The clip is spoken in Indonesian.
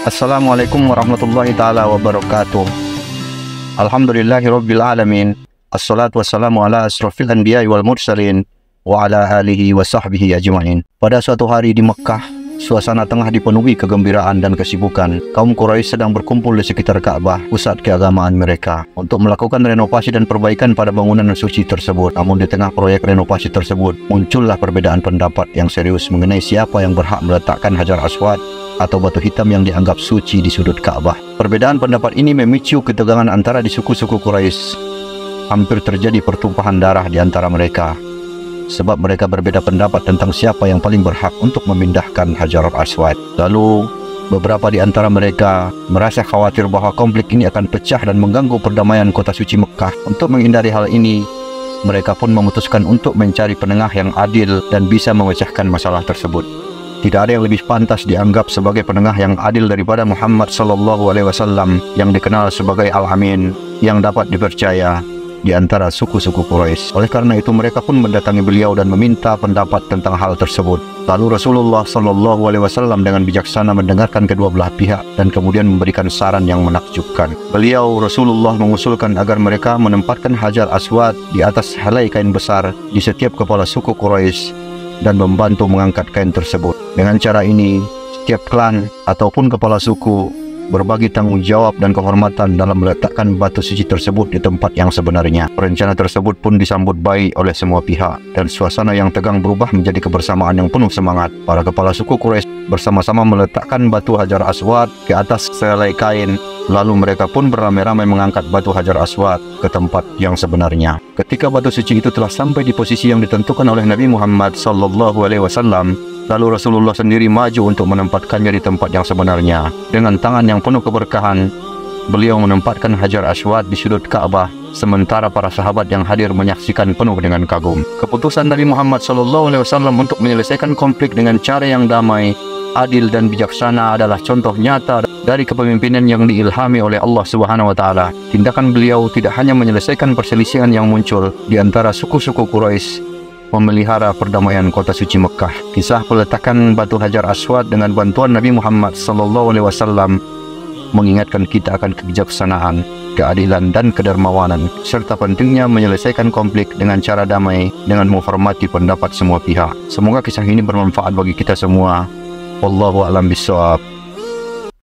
Assalamualaikum warahmatullahi ta'ala wabarakatuh. Alhamdulillahirabbil alamin. Assalatu wassalamu ala asrofil anbiya'i wal mursalin wa ala alihi wa sahbihi ajma'in. Pada suatu hari di Mekah, suasana tengah dipenuhi kegembiraan dan kesibukan. Kaum Quraisy sedang berkumpul di sekitar Ka'bah, pusat keagamaan mereka, untuk melakukan renovasi dan perbaikan pada bangunan suci tersebut. Namun di tengah proyek renovasi tersebut, muncullah perbedaan pendapat yang serius mengenai siapa yang berhak meletakkan Hajar Aswad atau batu hitam yang dianggap suci di sudut Ka'bah. Perbedaan pendapat ini memicu ketegangan antara di suku-suku Quraisy. Hampir terjadi pertumpahan darah di antara mereka, sebab mereka berbeda pendapat tentang siapa yang paling berhak untuk memindahkan Hajar Aswad. Lalu, beberapa di antara mereka merasa khawatir bahwa konflik ini akan pecah dan mengganggu perdamaian kota suci Mekah. Untuk menghindari hal ini, mereka pun memutuskan untuk mencari penengah yang adil dan bisa memecahkan masalah tersebut. Tidak ada yang lebih pantas dianggap sebagai penengah yang adil daripada Muhammad SAW yang dikenal sebagai Al-Amin, yang dapat dipercaya di antara suku-suku Quraisy. Oleh karena itu mereka pun mendatangi beliau dan meminta pendapat tentang hal tersebut. Lalu Rasulullah SAW dengan bijaksana mendengarkan kedua belah pihak dan kemudian memberikan saran yang menakjubkan. Rasulullah mengusulkan agar mereka menempatkan Hajar Aswad di atas helai kain besar di setiap kepala suku Quraisy dan membantu mengangkat kain tersebut. Dengan cara ini, setiap klan ataupun kepala suku berbagi tanggung jawab dan kehormatan dalam meletakkan batu suci tersebut di tempat yang sebenarnya. Rencana tersebut pun disambut baik oleh semua pihak dan suasana yang tegang berubah menjadi kebersamaan yang penuh semangat. Para kepala suku Quraisy bersama-sama meletakkan batu Hajar Aswad ke atas sehelai kain. Lalu mereka pun beramai-ramai mengangkat batu Hajar Aswad ke tempat yang sebenarnya. Ketika batu suci itu telah sampai di posisi yang ditentukan oleh Nabi Muhammad SAW, lalu Rasulullah sendiri maju untuk menempatkannya di tempat yang sebenarnya. Dengan tangan yang penuh keberkahan, beliau menempatkan Hajar Aswad di sudut Ka'bah, sementara para sahabat yang hadir menyaksikan penuh dengan kagum. Keputusan Nabi Muhammad SAW untuk menyelesaikan konflik dengan cara yang damai, adil dan bijaksana adalah contoh nyata dari kepemimpinan yang diilhami oleh Allah Subhanahu wa taala. Tindakan beliau tidak hanya menyelesaikan perselisihan yang muncul di antara suku-suku Quraisy, memelihara perdamaian kota suci Mekah. Kisah peletakan batu Hajar Aswad dengan bantuan Nabi Muhammad SAW mengingatkan kita akan kebijaksanaan, keadilan dan kedermawanan, serta pentingnya menyelesaikan konflik dengan cara damai dengan menghormati pendapat semua pihak. Semoga kisah ini bermanfaat bagi kita semua. Wallahu a'lam bishawab.